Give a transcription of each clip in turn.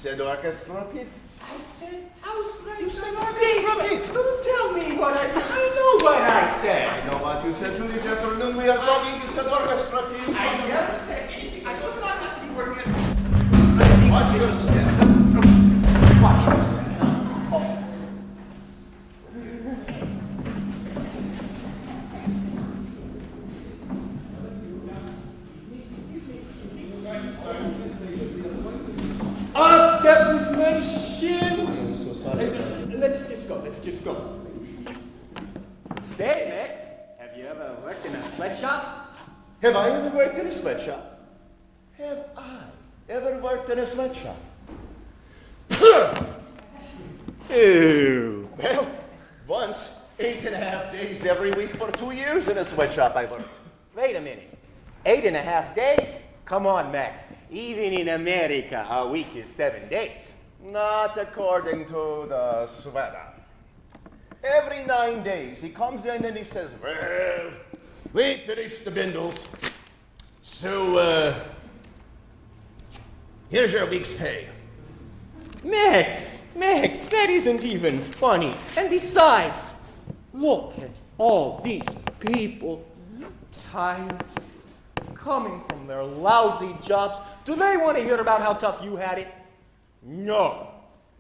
said orchestra pit. I said house right. You said stage orchestra right. pit. Don't tell me what I said. I know what I said. I know what you said to this afternoon. We are talking. You said orchestra pit. I never said anything. I should not have to be working. Watch your step. Watch your step. That was my shin. I'm so sorry. Let's just go. Say, Max, have you ever worked in a sweatshop? Have I ever worked in a sweatshop? Have I ever worked in a sweatshop? Ew. Well, once, 8.5 days every week for 2 years in a sweatshop I worked. Wait a minute. 8.5 days? Come on, Max. Even in America, a week is 7 days. Not according to the sweater. Every 9 days, he comes in and he says, well, we finished the bindles. So, here's your week's pay. Max, that isn't even funny. And besides, look at all these people, tired, coming from their lousy jobs. Do they want to hear about how tough you had it? No.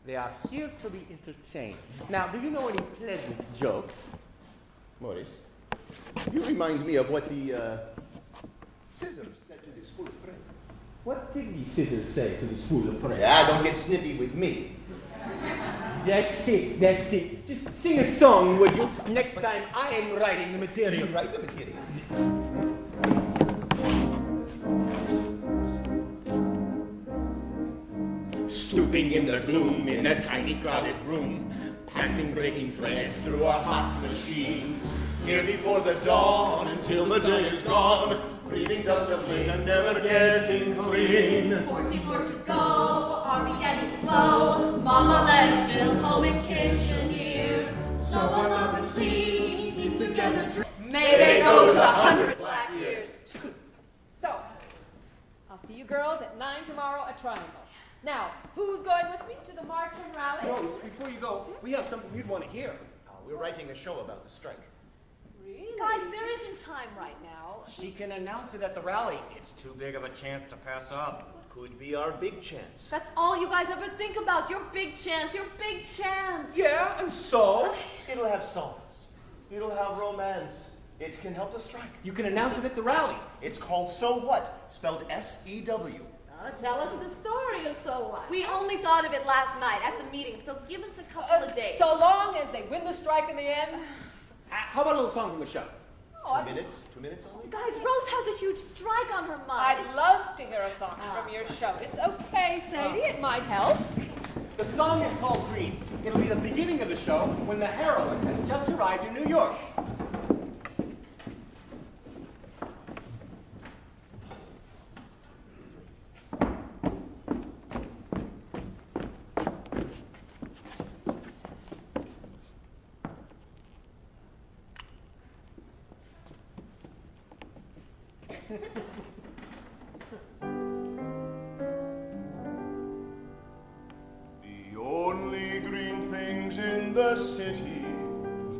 They are here to be entertained. Now, do you know any pleasant jokes? Morris, you remind me of what the scissors said to this fool friend. What did the scissors say to this fool of friend? Yeah, don't get snippy with me. That's it. Just sing a song, would you? Next time I am writing the material. You write the material. Stooping in the gloom in a tiny crowded room, passing breaking threads through our hot machines. Here before the dawn until the day is gone, breathing dust of late and never getting clean. 14 more to go, are we getting slow? Mama Le's still home in kitchen year. So another scene, piece together. May they go to 100 black years. So, I'll see you girls at 9 tomorrow at Triangle. Now, who's going with me to the March and Rally? Rose, before you go, we have something you'd want to hear. We're writing a show about the strike. Really? Guys, there isn't time right now. She can announce it at the rally. It's too big of a chance to pass up. Could be our big chance. That's all you guys ever think about. Your big chance, your big chance. Yeah, and so? It'll have songs. It'll have romance. It can help the strike. You can announce it at the rally. It's called So What, spelled S-E-W. Tell us the story of So What. We only thought of it last night at the meeting, so give us a couple of days. So long as they win the strike in the end. How about a little song from the show? Oh, 2 minutes? 2 minutes only? Guys, Rose has a huge strike on her mind. I'd love to hear a song from your show. It's okay, Sadie. It might help. The song is called Green. It'll be the beginning of the show when the heroine has just arrived in New York. The only green things in the city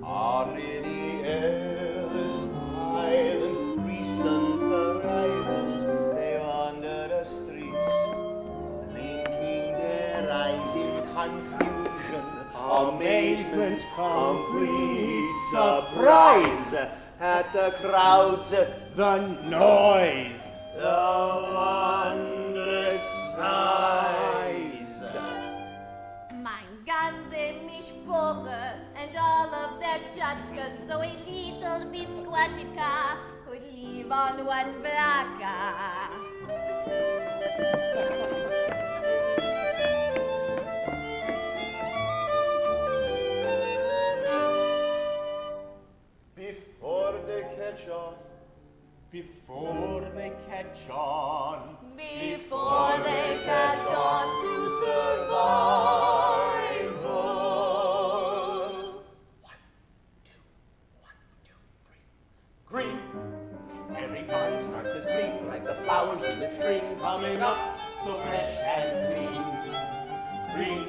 are any Ellis Island recent arrivals. They wander the streets, blinking their eyes in confusion, amazement, complete surprise at the crowds, The noise. the wondrous sighs. Mein ganze Mishpoche and all of their tchotchkes, so a little bit squashika could live on one blaka. Before they catch on, Before they catch on. Before they catch on to survival. 1, 2, 3. Green. Everybody starts as green, like the flowers in the spring, coming up so fresh and green. green.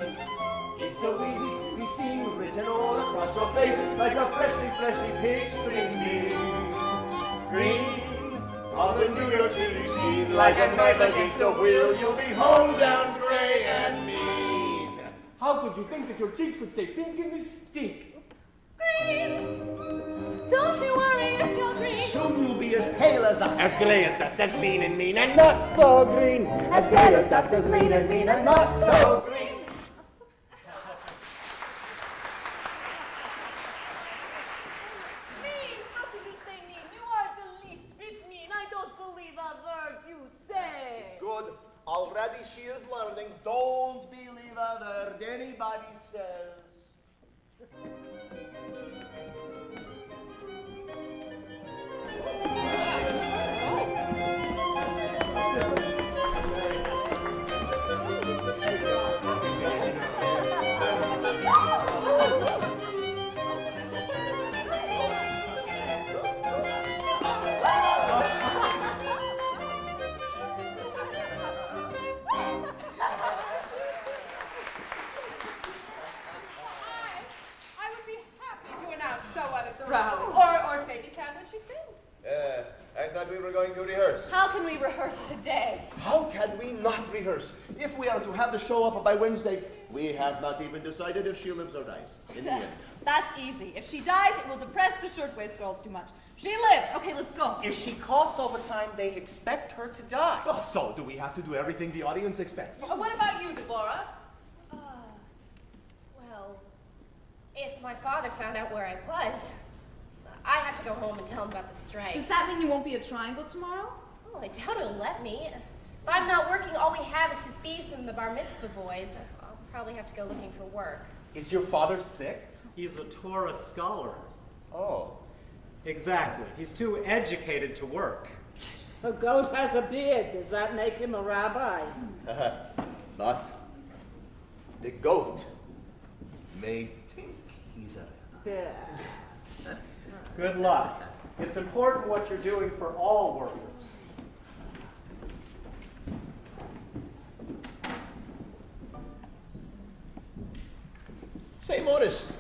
It's so easy to be seen, written all across your face, like a freshly peach tree. Green on the New York City scene, like a knife against a wheel, you'll be homebound, gray and mean. How could you think that your cheeks would stay pink in this stink? Green. Don't you worry if you're green. Soon you'll be as pale as us. As grey as dust, as lean and mean, and not so green. As pale as dust, as lean and mean, and not so green. Mean? How could you say mean? You are the least bit mean. I don't believe a word you say. Good. Already she is learning. Don't believe a word anybody says. I would be happy to announce someone at the rally. Or say the can when she sings. I thought we were going to rehearse. How can we rehearse today? How can we not rehearse? If we are to have the show up by Wednesday, we have not even decided if she lives or dies. In the end. That's easy. If she dies, it will depress the Shirtwaist girls too much. She lives. Okay, let's go. If she coughs all the time, they expect her to die. Oh, so do we have to do everything the audience expects? What about you, Deborah? Well, if my father found out where I was, I have to go home and tell him about the strike. Does that mean you won't be at Triangle tomorrow? Oh, I doubt he'll let me. If I'm not working, all we have is his feast and the bar mitzvah boys. I'll probably have to go looking for work. Is your father sick? He's a Torah scholar. Oh. Exactly. He's too educated to work. A goat has a beard. Does that make him a rabbi? But the goat may think he's a Yeah. Good luck. It's important what you're doing for all workers. Say, Morris,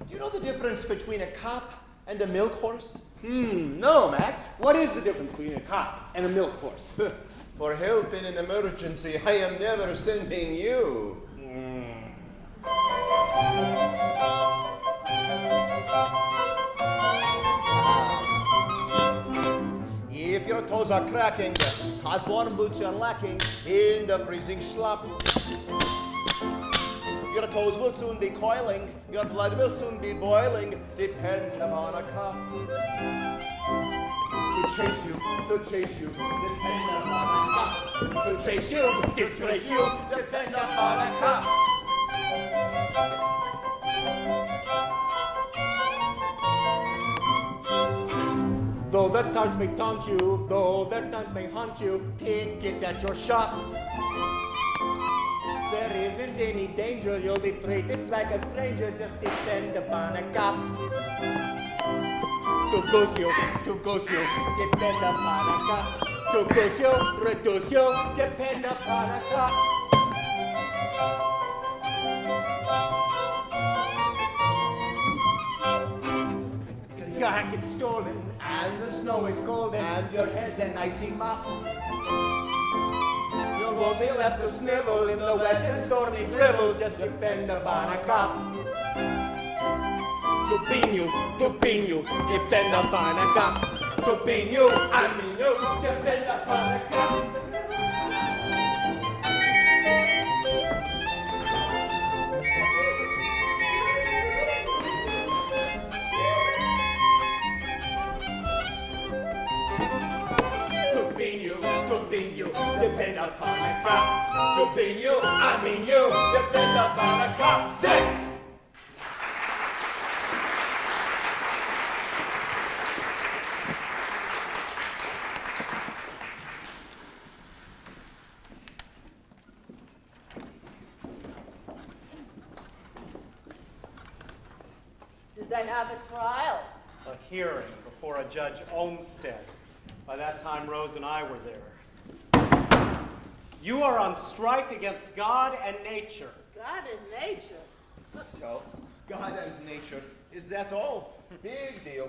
do you know the difference between a cop and a milk horse? No, Max. What is the difference between a cop and a milk horse? For help in an emergency, I am never sending you. If your toes are cracking, cause warm boots are lacking in the freezing slop. Your toes will soon be coiling, your blood will soon be boiling, depend upon a cop. To chase you, depend upon a cop. To chase you, disgrace you, depend upon a cop. Though the tongues may taunt you, though their tongues may haunt you, pick it at your shop. There isn't any danger, you'll be treated like a stranger, just depend upon a cop. To goose you, depend upon a cop. To goose you, reduce you, depend upon a cop. Your hat gets stolen, and the snow is golden, and your head's an icy mop. You won't be left to snivel in the wet and stormy drivel, just depend upon a cop. To pin you, depend upon a cop. To pin you, depend upon a cop. Depend upon a cop. To be you, depend upon a cop. 6. Did they have a trial? A hearing before a Judge Olmsted. By that time, Rose and I were there. You are on strike against God and nature. God and nature. So, God and nature, is that all? Big deal.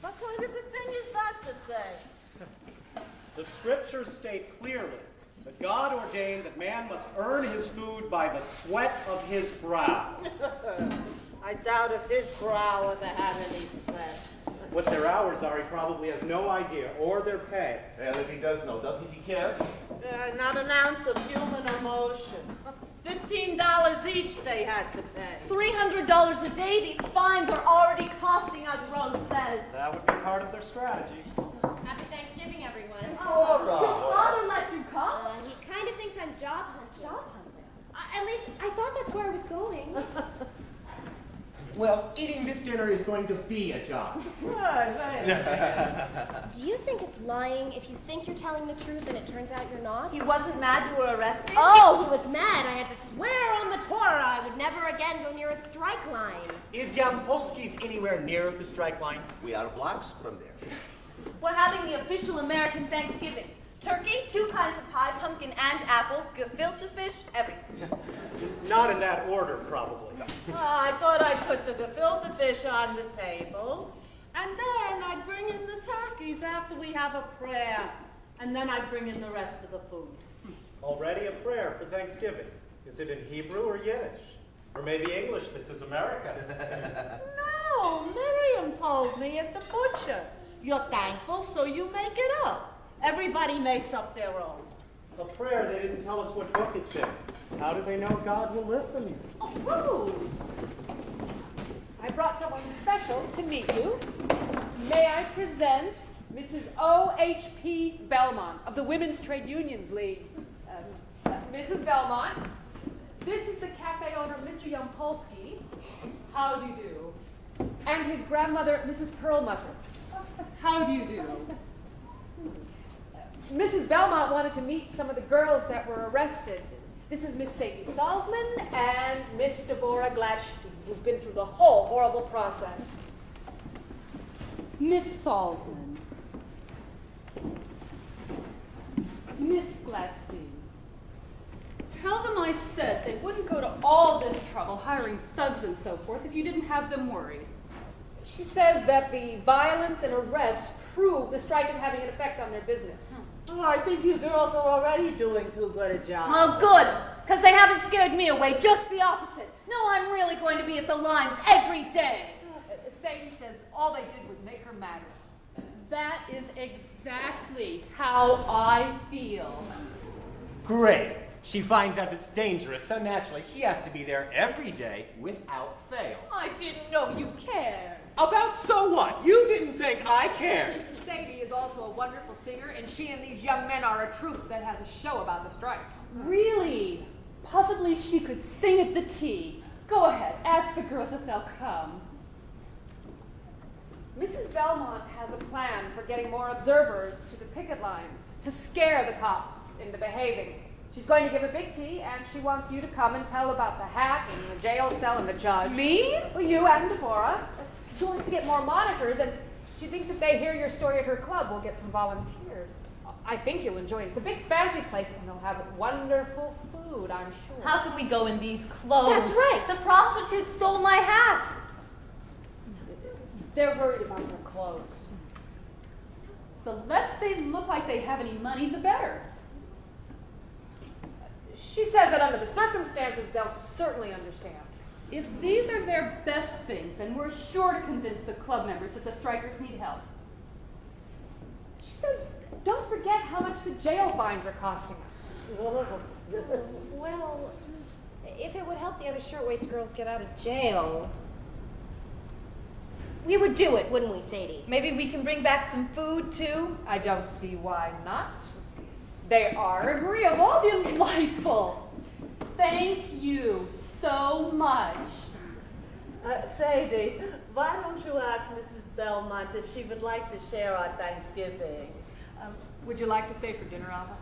What kind of a thing is that to say? The scriptures state clearly that God ordained that man must earn his food by the sweat of his brow. I doubt if his brow ever had any sweat. What their hours are, he probably has no idea, or their pay. Well, if he does know, doesn't he care? Not an ounce of human emotion. $15 each they had to pay. $300 a day. These fines are already costing us, Rose says. That would be part of their strategy. Happy Thanksgiving, everyone. All Your right. father let you come? He kind of thinks I'm job hunting. Job hunting. At least, I thought that's where I was going. Well, eating this dinner is going to be a job. Do you think it's lying if you think you're telling the truth and it turns out you're not? He wasn't mad you were arrested? Oh, he was mad. I had to swear on the Torah I would never again go near a strike line. Is Yampolsky's anywhere near the strike line? We are blocks from there. We're having the official American Thanksgiving. Turkey, 2 kinds of pie, pumpkin and apple, gefilte fish, everything. Not in that order, probably. I thought I'd put the gefilte fish on the table, and then I'd bring in the turkeys after we have a prayer, and then I'd bring in the rest of the food. Already a prayer for Thanksgiving. Is it in Hebrew or Yiddish? Or maybe English? This is America. No, Miriam told me at the butcher. You're thankful, so you make it up. Everybody makes up their own. A prayer, they didn't tell us what book it's in. How do they know God will listen? Oh, Rose. I brought someone special to meet you. May I present Mrs. O.H.P. Belmont of the Women's Trade Unions League. Mrs. Belmont, this is the cafe owner, Mr. Yampolsky. How do you do? And his grandmother, Mrs. Perlmutter. How do you do? Mrs. Belmont wanted to meet some of the girls that were arrested. This is Miss Sadie Salzman and Miss Deborah Gladstein, who've been through the whole horrible process. Miss Salzman. Miss Gladstein. Tell them I said they wouldn't go to all this trouble hiring thugs and so forth if you didn't have them worried. She says that the violence and arrests prove the strike is having an effect on their business. Oh, I think you girls are already doing too good a job. Oh, good, because they haven't scared me away, just the opposite. No, I'm really going to be at the lines every day. Sadie says all they did was make her madder. That is exactly how I feel. Great. She finds out it's dangerous, so naturally she has to be there every day without fail. I didn't know you cared. About so what? You didn't think I cared. Sadie is also a wonderful singer, and she and these young men are a troupe that has a show about the strike. Really? Possibly she could sing at the tea. Go ahead, ask the girls if they'll come. Mrs. Belmont has a plan for getting more observers to the picket lines to scare the cops into behaving. She's going to give a big tea, and she wants you to come and tell about the hat and the jail cell and the judge. Me? Well, you and Deborah. She wants to get more monitors, and she thinks if they hear your story at her club, we'll get some volunteers. I think you'll enjoy it. It's a big, fancy place, and they'll have wonderful food, I'm sure. How can we go in these clothes? That's right. The prostitute stole my hat. They're worried about their clothes. The less they look like they have any money, the better. She says that under the circumstances, they'll certainly understand. If these are their best things, then we're sure to convince the club members that the strikers need help. She says, don't forget how much the jail fines are costing us. Well, if it would help the other shirtwaist girls get out of jail, we would do it, wouldn't we, Sadie? Maybe we can bring back some food, too? I don't see why not. They are agreeable. Delightful. Thank you so much. Sadie, why don't you ask Mrs. Belmont if she would like to share our Thanksgiving? Would you like to stay for dinner, Alva?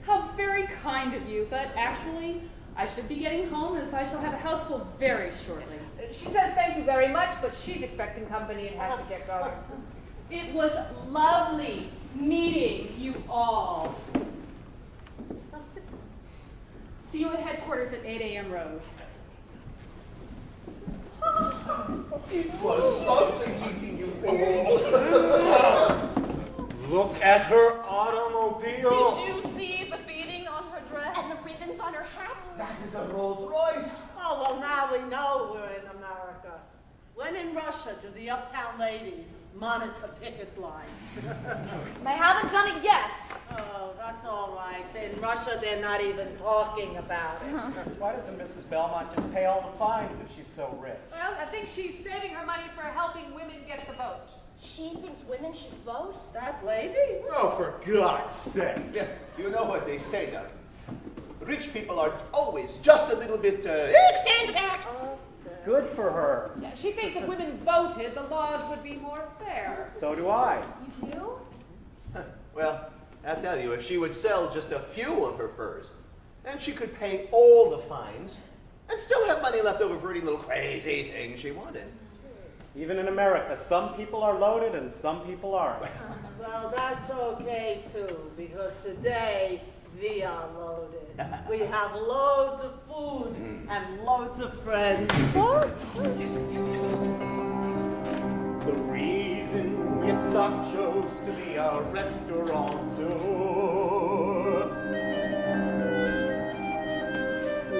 How very kind of you, but actually, I should be getting home as I shall have a house full very shortly. She says thank you very much, but she's expecting company and has to get going. It was lovely meeting you all. See you at headquarters at 8 a.m., Rose. It was lovely meeting you, Bobby. Look at her automobile. Did you see the beading on her dress? And the ribbons on her hat? That is a Rolls Royce. Oh, well, now we know we're in America. When in Russia, do the uptown ladies monitor picket lines? They haven't done it yet. Oh, that's all right. In Russia, they're not even talking about it. Why doesn't Mrs. Belmont just pay all the fines if she's so rich? Well, I think she's saving her money for helping women get the vote. She thinks women should vote? That lady? Oh, for God's sake. Yeah, you know what they say now. Rich people are always just a little bit eccentric. Good for her. Yeah, she thinks if women voted, the laws would be more fair. So do I. You do? Well, I'll tell you, if she would sell just a few of her furs, then she could pay all the fines and still have money left over for any little crazy thing she wanted. Even in America, some people are loaded and some people aren't. Well, that's okay, too, because today we are loaded. We have loads of food and loads of friends. Yes. The reason Yitzhak chose to be a restaurateur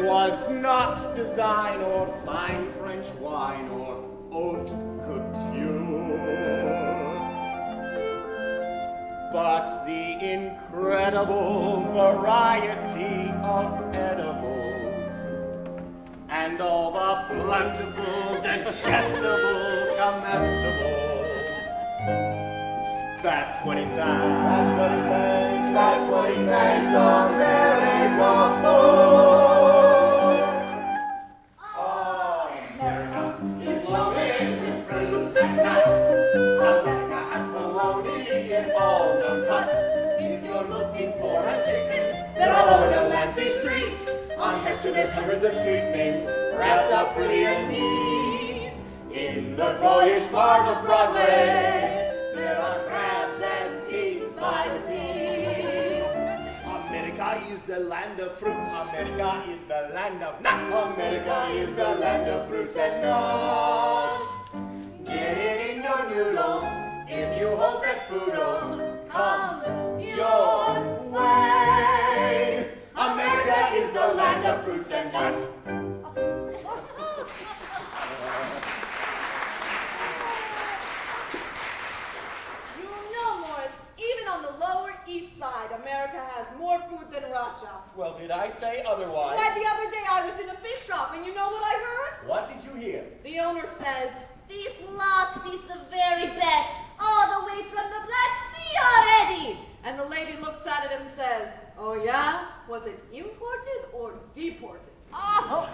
was not design or fine French wine or haute couture, but the incredible variety of edibles and all the plentiful, digestible comestibles. That's what he thanks. That's what he thanks. That's what he thanks America for. America is loaded with fruits and nuts. America has bologna in all the cuts. If you're looking for a chicken, they're all over Delancey Street. On Hester, there's hundreds of sweet things wrapped up pretty and neat. In the Goyish Marge of Broadway, there are crabs and pigs by the feet. America is the land of fruits. America is the land of nuts. America is the land of fruits and nuts. Get it in your noodle if you hope that food'll come your way. America is the land of fruits and nuts. You know, Morris, even on the Lower East Side, America has more food than Russia. Well, did I say otherwise? Why, the other day I was in a fish shop, and you know what I heard? What did you hear? The owner says, This lobster's the very best, all the way from the Black Sea already. and the lady looks at it and says, oh yeah? Was it imported or deported? Oh,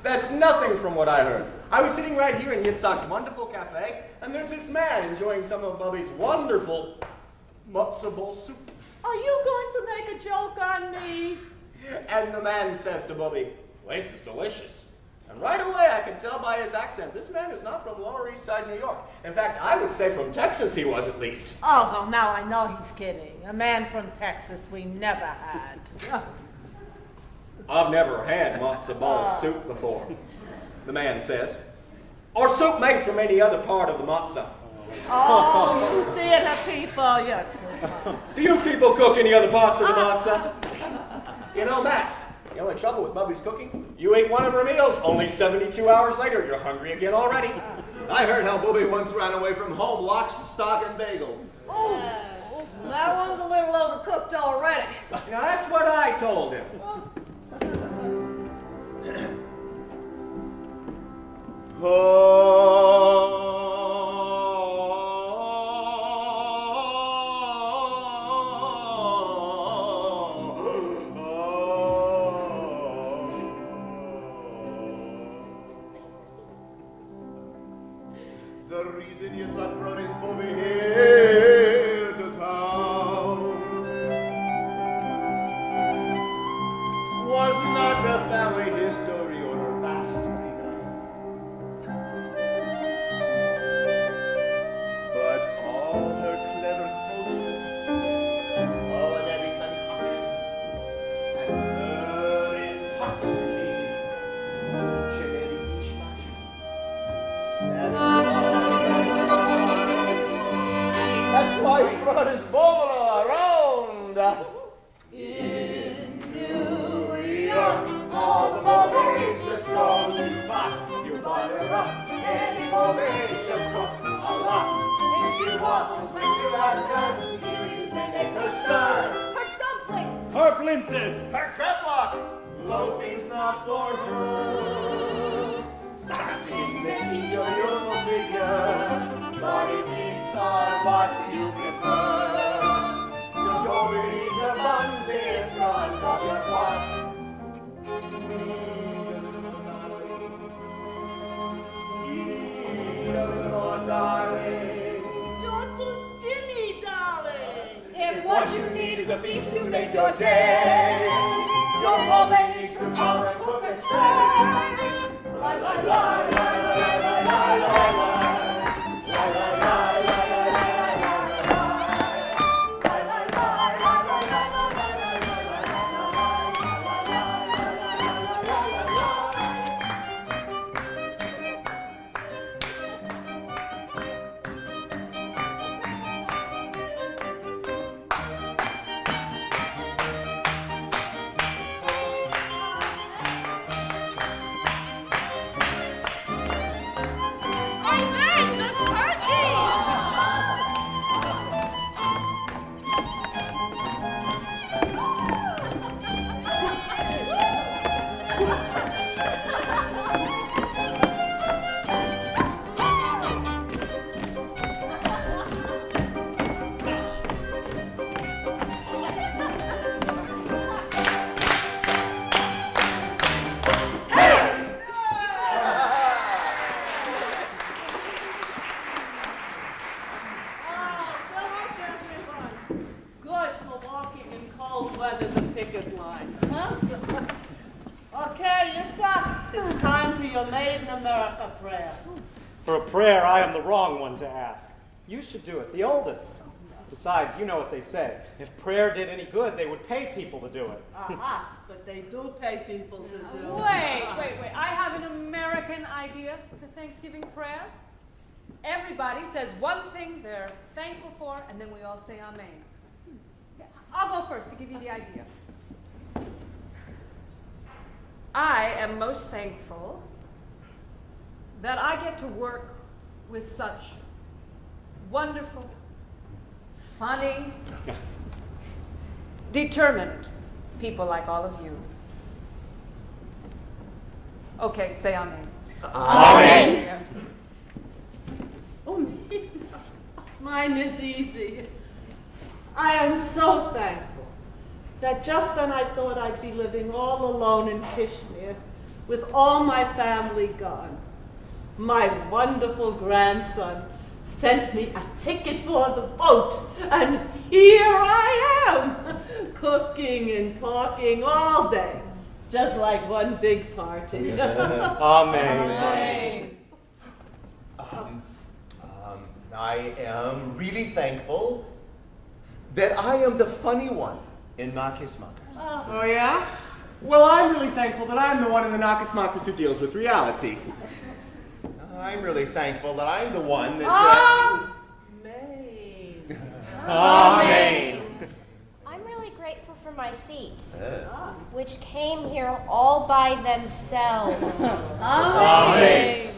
that's nothing from what I heard. I was sitting right here in Yitzhak's wonderful cafe, and there's this man enjoying some of Bubby's wonderful matzo ball soup. Are you going to make a joke on me? And the man says to Bubby, "Place is delicious." And right away I could tell by his accent, this man is not from Lower East Side, New York. In fact, I would say from Texas he was at least. Oh, well, now I know he's kidding. A man from Texas we never had. I've never had matzo ball soup before, the man says. Or soup made from any other part of the matzah. Oh, you theater people, you're Do you people cook any other parts of the matzah? You know, Max, the only trouble with Bubby's cooking, you ate one of her meals, only 72 hours later, you're hungry again already. I heard how Bobby once ran away from home, lox, stock, and bagel. that one's a little overcooked already. Now, that's what I told him. The reason Yitzhak brought his Bobby here to town was not the family history or her vast renown, but all her clever culture, culinary concoction, and her Her flinces. Her creplock, loafing's not for her. Fasting, making your youthful figure, body beats are what you prefer. You'll go beneath the buns in front of your pots. Darling, you're too skinny, darling. If what you need is a feast to make your day, your woman needs to come and cook and stay. La la la la la la la la la. It's time for your Made in America prayer. For a prayer, I am the wrong one to ask. You should do it, the oldest. Besides, you know what they say. If prayer did any good, they would pay people to do it. Aha, but they do pay people to do it. Wait. I have an American idea for Thanksgiving prayer. Everybody says one thing they're thankful for, and then we all say amen. Yeah, I'll go first to give you the idea. I am most thankful that I get to work with such wonderful, funny, determined people like all of you. Okay, say amen. Amen. Oh, me? Mine is easy. I am so thankful that just when I thought I'd be living all alone in Kashmir, with all my family gone, my wonderful grandson sent me a ticket for the boat, and here I am, cooking and talking all day, just like one big party. Amen. I am really thankful that I am the funny one in Knockers-Muckers. Oh, yeah? Well, I'm really thankful that I'm the one in the Knockers-Muckers who deals with reality. I'm really thankful that I'm the one that... Amen. Amen. I'm really grateful for my feet, which came here all by themselves. Amen.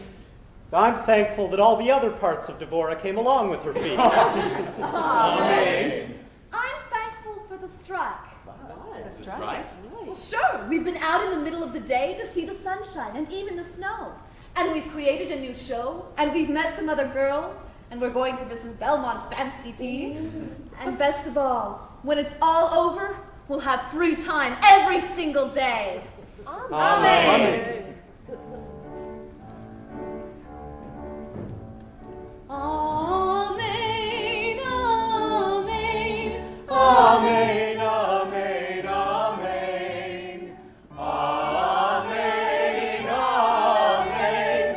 I'm thankful that all the other parts of Devorah came along with her feet. Amen. I'm thankful for the strike. Right? Well, sure. We've been out in the middle of the day to see the sunshine and even the snow. And we've created a new show, and we've met some other girls, and we're going to Mrs. Belmont's fancy tea. And best of all, when it's all over, we'll have free time every single day. Amen. Amen, amen, Amen, amen, amen. Amen, amen,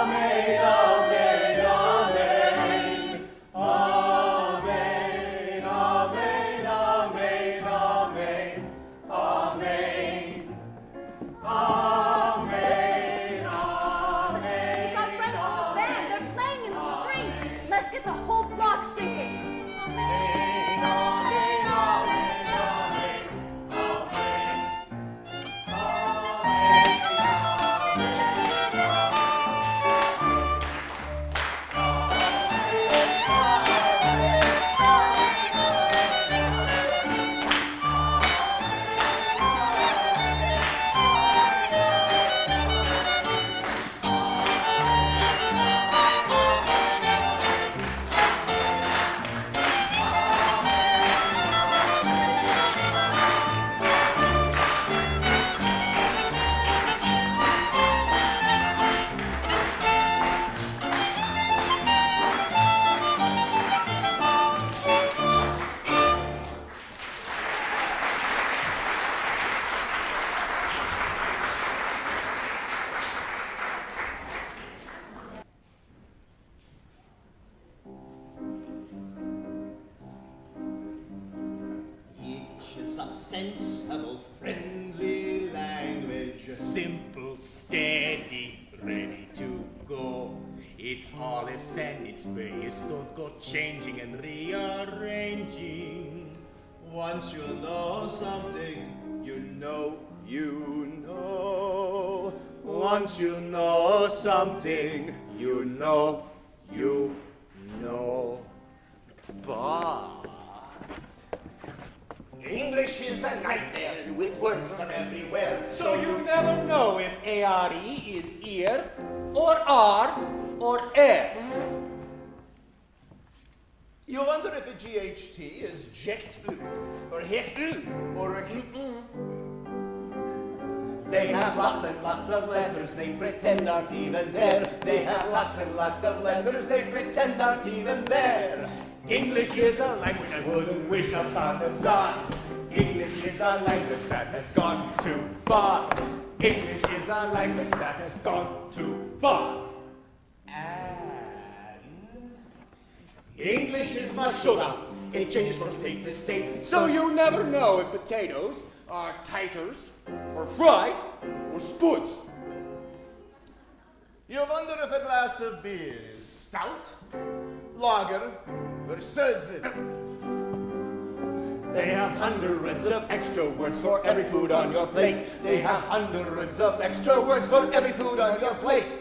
amen, amen, amen. Amen, amen, amen, amen, amen. Amen. simple, friendly language. Simple, steady, ready to go. It's all ifs and it's ways. Don't go changing and rearranging. Once you know something, you know, you know. Once you know something, you know, you know. But English is a nightmare with words from everywhere. so you never know if A-R-E is ear, or R, or F. You wonder if a GHT is jechtl, or hechtl, or a They have lots and lots of letters they pretend aren't even there. They have lots and lots of letters they pretend aren't even there. English is a language I wouldn't wish upon a czar. English is a language that has gone too far. English is a language that has gone too far. And English is my sugar. It changes from state to state. So you never know if potatoes are titers, or fries, or spuds. You wonder if a glass of beer is stout, lager, or suds. They have hundreds of extra words for every food on your plate. They have hundreds of extra words for every food on your plate.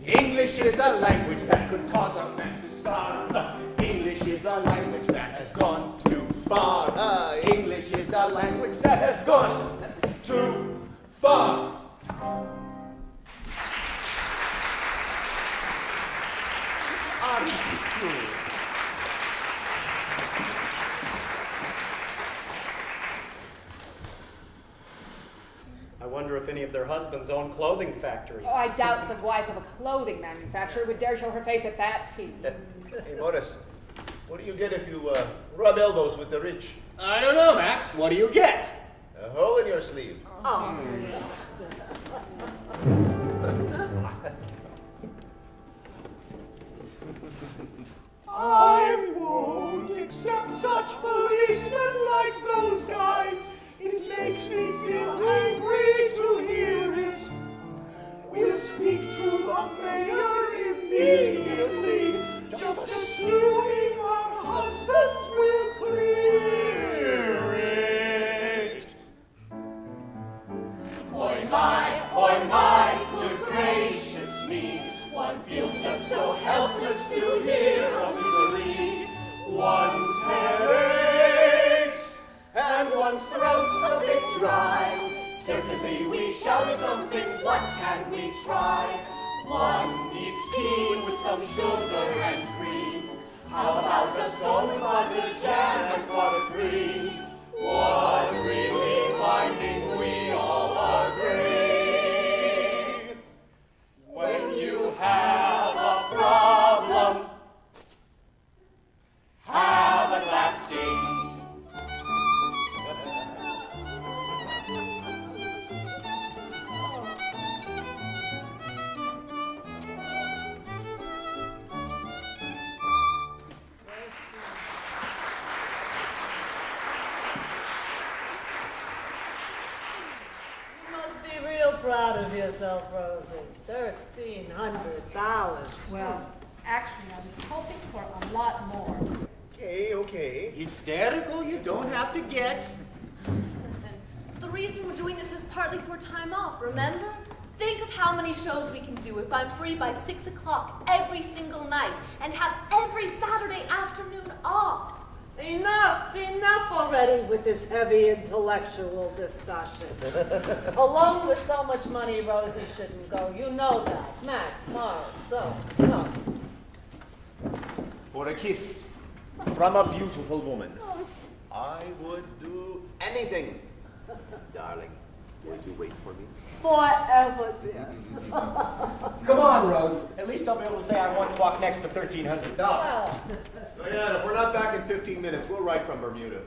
English is a language that could cause a man to starve. English is a language that has gone too far. English is a language that has gone too far. I wonder if any of their husbands own clothing factories. Oh, I doubt the wife of a clothing manufacturer would dare show her face at that tea. Hey, Morris, what do you get if you rub elbows with the rich? I don't know, Max. What do you get? A hole in your sleeve. Oh. I won't accept such policemen like those guys. It makes me feel angry to hear it. We'll speak to the mayor immediately, just assuming our husbands will clear it. Oi my, good gracious me. One feels just so helpless to hear a misery. One's head aches, and one's throat's a bit dry. Certainly we shall do something, what can we try? One needs tea with some sugar and cream. How about a stone with butter, jam, and potted cream? What relief finding we all agree. When you have a problem, have a glass tea. You must be real proud of yourself, Rosie. $1,300. Well, actually, I was hoping for a lot more. Okay. Hysterical you don't have to get. Listen, the reason we're doing this is partly for time off, remember? Think of how many shows we can do if I'm free by 6 o'clock every single night and have every Saturday afternoon off. Enough already with this heavy intellectual discussion. Alone with so much money, Rosie shouldn't go. You know that. Max, Morris, go. For a kiss from a beautiful woman, I would do anything. Darling, would you wait for me? Forever, dear. Come on, Rose. At least I'll be able to say I once walked next to $1,300. Well, Diana, if we're not back in 15 minutes, we'll write from Bermuda.